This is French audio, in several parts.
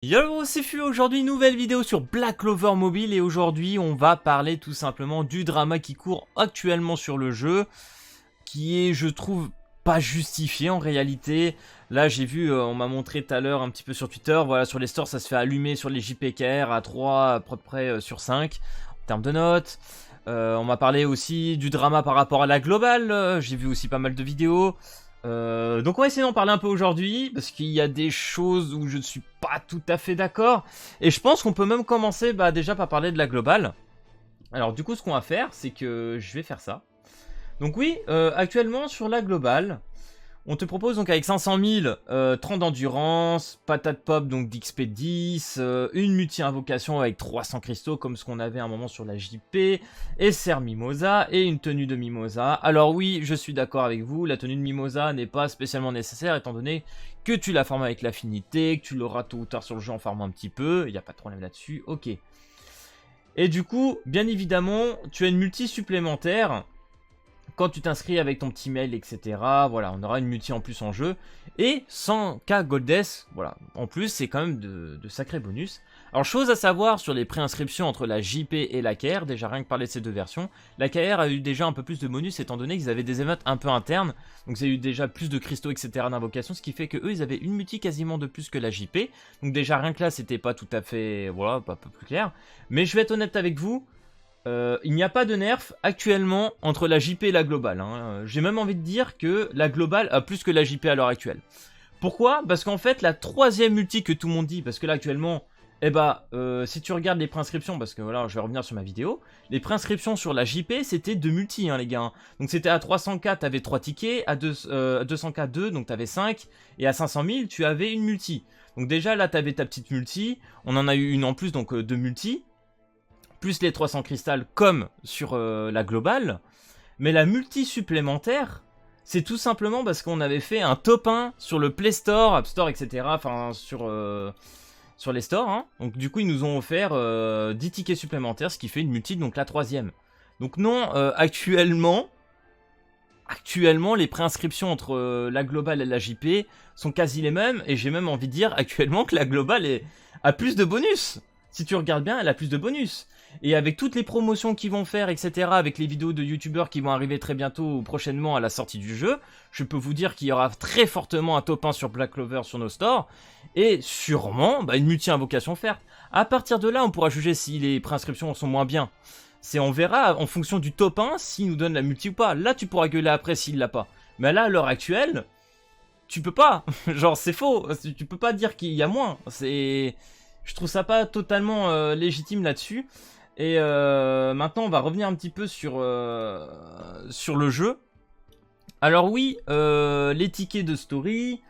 Yo, c'est Fu, aujourd'hui nouvelle vidéo sur Black Clover Mobile et aujourd'hui on va parler tout simplement du drama qui court actuellement sur le jeu, qui est je trouve pas justifié en réalité. Là j'ai vu, on m'a montré tout à l'heure un petit peu sur Twitter, voilà sur les stores ça se fait allumer sur les JPKR à 3 à peu près sur 5 en termes de notes. On m'a parlé aussi du drama par rapport à la globale, j'ai vu aussi pas mal de vidéos. Donc on va essayer d'en parler un peu aujourd'hui, parce qu'il y a des choses où je ne suis pas tout à fait d'accord, et je pense qu'on peut même commencer déjà par parler de la globale. Alors du coup ce qu'on va faire, c'est que je vais faire ça. Donc oui, actuellement sur la globale, on te propose donc avec 500 000, 30 d'endurance, patate pop donc d'XP 10, une multi-invocation avec 300 cristaux comme ce qu'on avait à un moment sur la JP, et Ser Mimosa et une tenue de Mimosa. Alors oui, je suis d'accord avec vous, la tenue de Mimosa n'est pas spécialement nécessaire étant donné que tu la formes avec l'affinité, que tu l'auras tôt ou tard sur le jeu en farmant un petit peu, il n'y a pas de problème là-dessus, ok. Et du coup, bien évidemment, tu as une multi supplémentaire quand tu t'inscris avec ton petit mail, etc. Voilà, on aura une multi en plus en jeu. Et 100k Goldess, voilà, en plus, c'est quand même de sacrés bonus. Alors, chose à savoir sur les préinscriptions entre la JP et la KR, déjà rien que parler de ces deux versions, la KR a eu déjà un peu plus de bonus étant donné qu'ils avaient des émeutes un peu internes. Donc, ils ont eu déjà plus de cristaux, etc. d'invocation, ce qui fait que eux ils avaient une multi quasiment de plus que la JP. Donc, déjà rien que là, c'était pas tout à fait, voilà, pas un peu plus clair. Mais je vais être honnête avec vous. Il n'y a pas de nerf actuellement entre la JP et la globale. Hein. J'ai même envie de dire que la globale a plus que la JP à l'heure actuelle. Pourquoi? Parce qu'en fait, la troisième multi que tout le monde dit, parce que là actuellement, si tu regardes les préinscriptions, parce que voilà, je vais revenir sur ma vidéo, les préinscriptions sur la JP c'était 2 multi, hein, les gars. Donc c'était à 300k, t'avais 3 tickets, à 200k 2, donc t'avais 5, et à 500 000, tu avais une multi. Donc déjà là, t'avais ta petite multi, on en a eu une en plus, donc 2 multi plus les 300 cristals comme sur la globale. Mais la multi supplémentaire, c'est tout simplement parce qu'on avait fait un top 1 sur le Play Store, App Store, etc. Enfin, sur les stores. Hein. Donc du coup, ils nous ont offert 10 tickets supplémentaires, ce qui fait une multi, donc la troisième. Donc non, actuellement, les préinscriptions entre la globale et la JP sont quasi les mêmes. Et j'ai même envie de dire actuellement que la globale a plus de bonus. Si tu regardes bien, elle a plus de bonus. Et avec toutes les promotions qu'ils vont faire, etc., avec les vidéos de youtubeurs qui vont arriver très bientôt ou prochainement à la sortie du jeu, je peux vous dire qu'il y aura très fortement un top 1 sur Black Clover sur nos stores, et sûrement une multi-invocation offerte. À partir de là, on pourra juger si les préinscriptions sont moins bien. On verra en fonction du top 1 s'il nous donne la multi ou pas. Là, tu pourras gueuler après s'il l'a pas. Mais là, à l'heure actuelle, tu peux pas. Genre, c'est faux. Tu peux pas dire qu'il y a moins. Je trouve ça pas totalement légitime là-dessus. Et maintenant, on va revenir un petit peu sur le jeu. Alors oui, les tickets de story,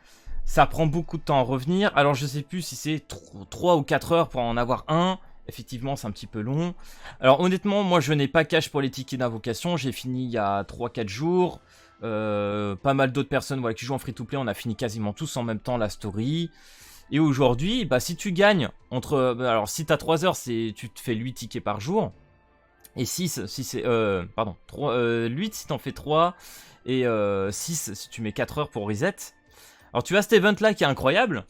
ça prend beaucoup de temps à revenir. Alors je sais plus si c'est 3 ou 4 heures pour en avoir un. Effectivement, c'est un petit peu long. Alors honnêtement, moi je n'ai pas cash pour les tickets d'invocation. J'ai fini il y a 3-4 jours. Pas mal d'autres personnes qui jouent en free-to-play, on a fini quasiment tous en même temps la story. Et aujourd'hui, si tu gagnes alors si t'as 3 heures, tu te fais 8 tickets par jour. Et 6 si c'est... 8 si t'en fais 3. Et 6 si tu mets 4 heures pour reset. Alors tu as cet event là qui est incroyable.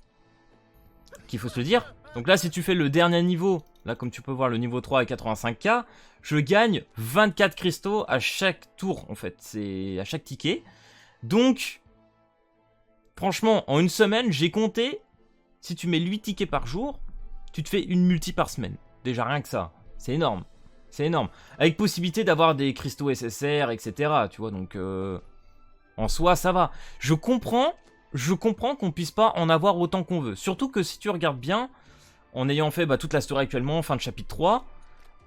Qu'il faut se le dire. Donc là si tu fais le dernier niveau, là comme tu peux voir le niveau 3 à 85k, je gagne 24 cristaux à chaque tour en fait. C'est à chaque ticket. Donc, franchement, en une semaine, j'ai compté... Si tu mets 8 tickets par jour, tu te fais une multi par semaine. Déjà rien que ça. C'est énorme. C'est énorme. Avec possibilité d'avoir des cristaux SSR, etc. Tu vois, donc... en soi, ça va. Je comprends qu'on puisse pas en avoir autant qu'on veut. Surtout que si tu regardes bien, en ayant fait toute la story actuellement, fin de chapitre 3,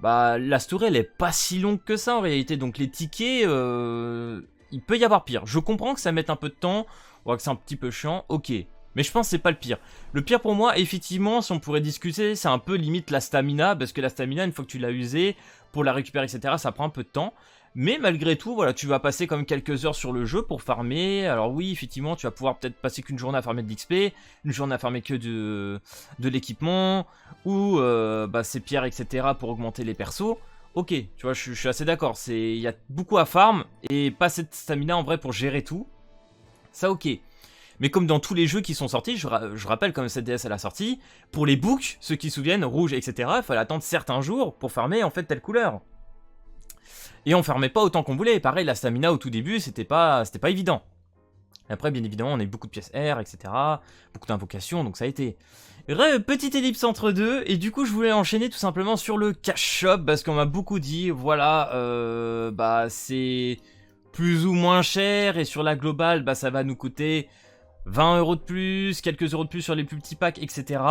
la story, elle est pas si longue que ça en réalité. Donc les tickets, il peut y avoir pire. Je comprends que ça mette un peu de temps, ou que c'est un petit peu chiant, ok. Mais je pense que c'est pas le pire. Le pire pour moi, effectivement, si on pourrait discuter, c'est un peu limite la stamina. Parce que la stamina, une fois que tu l'as usée, pour la récupérer, etc., ça prend un peu de temps. Mais malgré tout, voilà, tu vas passer quand même quelques heures sur le jeu pour farmer. Alors oui, effectivement, tu vas pouvoir peut-être passer qu'une journée à farmer de l'XP, une journée à farmer que de l'équipement, ou ces pierres, etc., pour augmenter les persos. Ok, tu vois, je suis assez d'accord. Il y a beaucoup à farm, et pas cette stamina en vrai pour gérer tout. Ça ok. Mais comme dans tous les jeux qui sont sortis, je rappelle comme cette DS à la sortie, pour les books, ceux qui se souviennent, rouge, etc., il fallait attendre certains jours pour farmer en fait telle couleur. Et on farmait pas autant qu'on voulait. Pareil, la stamina au tout début, c'était pas évident. Après, bien évidemment, on a eu beaucoup de pièces R, etc. Beaucoup d'invocations, donc ça a été... Petite ellipse entre deux, et du coup, je voulais enchaîner tout simplement sur le cash shop, parce qu'on m'a beaucoup dit, voilà, bah, c'est plus ou moins cher, et sur la globale, bah, ça va nous coûter 20 € de plus, quelques euros de plus sur les plus petits packs, etc.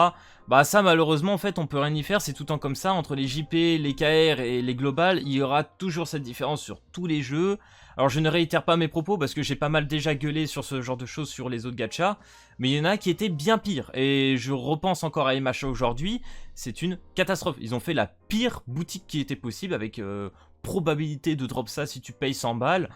Bah ça malheureusement en fait on peut rien y faire, c'est tout le temps comme ça, entre les JP, les KR et les globales, il y aura toujours cette différence sur tous les jeux. Alors je ne réitère pas mes propos parce que j'ai pas mal déjà gueulé sur ce genre de choses sur les autres gachas, mais il y en a qui étaient bien pires, et je repense encore à MHA aujourd'hui, c'est une catastrophe. Ils ont fait la pire boutique qui était possible avec probabilité de drop ça si tu payes 100 balles,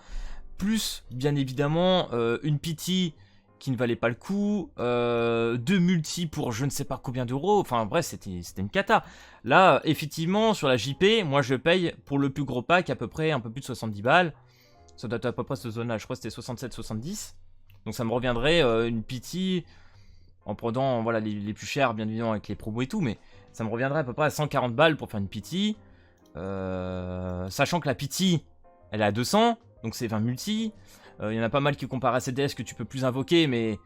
plus bien évidemment une pity qui ne valait pas le coup, 2 multi pour je ne sais pas combien d'euros, enfin bref c'était une cata. Là effectivement sur la JP, moi je paye pour le plus gros pack à peu près un peu plus de 70 balles, ça doit être à peu près ce zone là, je crois que c'était 67-70, donc ça me reviendrait une pity, en prenant voilà, les plus chers bien évidemment avec les promos et tout, mais ça me reviendrait à peu près à 140 balles pour faire une pity, sachant que la pity elle est à 200, donc c'est 20 multi. Il y en a pas mal qui comparent à cette DS que tu peux plus invoquer, mais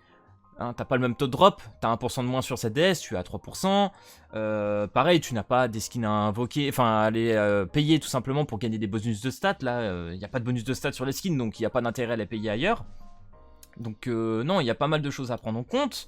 hein, t'as pas le même taux de drop, t'as 1% de moins sur cette DS, tu es à 3%. Pareil, tu n'as pas des skins à invoquer, enfin à les payer tout simplement pour gagner des bonus de stats. Là, il n'y a pas de bonus de stats sur les skins, donc il n'y a pas d'intérêt à les payer ailleurs. Donc non, il y a pas mal de choses à prendre en compte.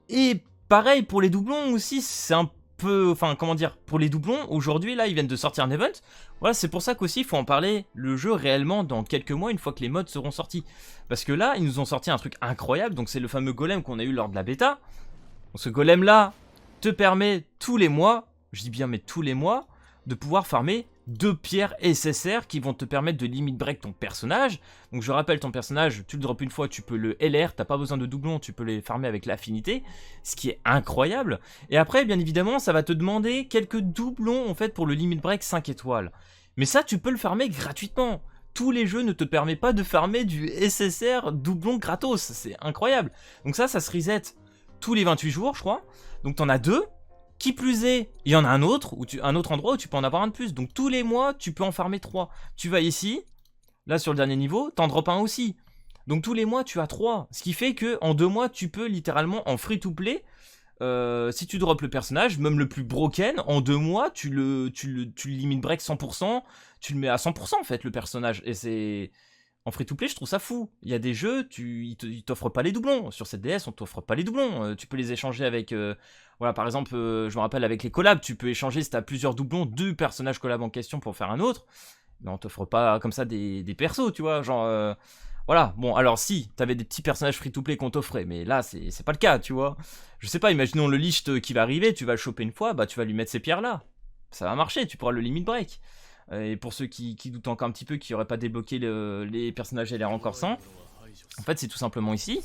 Et pareil, pour les doublons aussi, c'est un peu... Enfin, comment dire, pour les doublons, aujourd'hui, là, ils viennent de sortir un event. Voilà, c'est pour ça qu'aussi, il faut en parler, le jeu, réellement, dans quelques mois, une fois que les mods seront sortis. Parce que là, ils nous ont sorti un truc incroyable, donc c'est le fameux golem qu'on a eu lors de la bêta. Donc ce golem-là te permet tous les mois, je dis bien mais tous les mois, de pouvoir farmer 2 pierres SSR qui vont te permettre de limit break ton personnage. Donc je rappelle, ton personnage, tu le drops une fois, tu peux le LR, t'as pas besoin de doublons, tu peux les farmer avec l'affinité, ce qui est incroyable. Et après, bien évidemment, ça va te demander quelques doublons en fait pour le limit break 5 étoiles. Mais ça, tu peux le farmer gratuitement. Tous les jeux ne te permettent pas de farmer du SSR doublon gratos, c'est incroyable. Donc ça se reset tous les 28 jours, je crois. Donc t'en as 2. Qui plus est, il y en a un autre, un autre endroit où tu peux en avoir un de plus. Donc tous les mois, tu peux en farmer 3. Tu vas ici, là sur le dernier niveau, t'en drops un aussi. Donc tous les mois, tu as 3. Ce qui fait que en 2 mois, tu peux littéralement en free-to-play, si tu drops le personnage, même le plus broken, en 2 mois, tu le limit break 100%, tu le mets à 100% en fait, le personnage. Et c'est... En free-to-play, je trouve ça fou. Il y a des jeux, ils t'offrent pas les doublons. Sur cette DS, on t'offre pas les doublons. Tu peux les échanger avec... voilà, par exemple, je me rappelle avec les collabs, tu peux échanger si t'as plusieurs doublons, 2 personnages collabs en question pour faire un autre. Mais on t'offre pas comme ça des persos, tu vois, genre... voilà, bon, alors si, t'avais des petits personnages free-to-play qu'on t'offrait, mais là, c'est pas le cas, tu vois. Je sais pas, imaginons le Lich qui va arriver, tu vas le choper une fois, bah tu vas lui mettre ces pierres-là. Ça va marcher, tu pourras le limit break. Et pour ceux qui doutent encore un petit peu, qui n'auraient pas débloqué les personnages LR encore 100, en fait c'est tout simplement ici.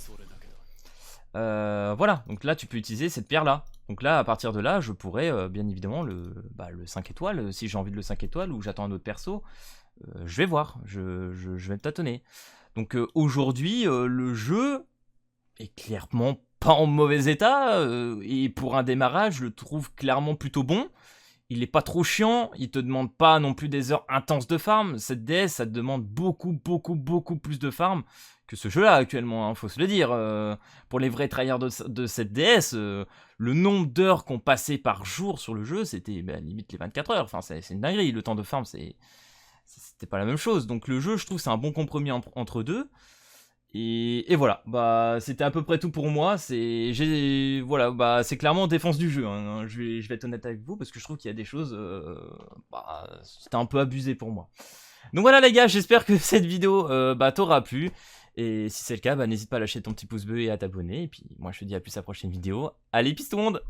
Voilà, donc là tu peux utiliser cette pierre là. Donc là à partir de là je pourrais bien évidemment le 5 étoiles, si j'ai envie de le 5 étoiles ou j'attends un autre perso, je vais voir, je vais me tâtonner. Donc aujourd'hui le jeu est clairement pas en mauvais état, et pour un démarrage je le trouve clairement plutôt bon. Il est pas trop chiant, il te demande pas non plus des heures intenses de farm. Cette DS, ça te demande beaucoup plus de farm que ce jeu-là actuellement, hein, faut se le dire. Pour les vrais tryhards de cette DS, le nombre d'heures qu'on passait par jour sur le jeu, c'était limite les 24 heures. Enfin, c'est une dinguerie, le temps de farm, c'était pas la même chose. Donc le jeu, je trouve, c'est un bon compromis entre deux. Et voilà, bah c'était à peu près tout pour moi. Voilà, bah c'est clairement défense du jeu, hein. Je vais être honnête avec vous parce que je trouve qu'il y a des choses, c'était un peu abusé pour moi. Donc voilà les gars, j'espère que cette vidéo t'aura plu. Et si c'est le cas, n'hésite pas à lâcher ton petit pouce bleu et à t'abonner. Et puis moi je te dis à plus à la prochaine vidéo. Allez, peace tout le monde!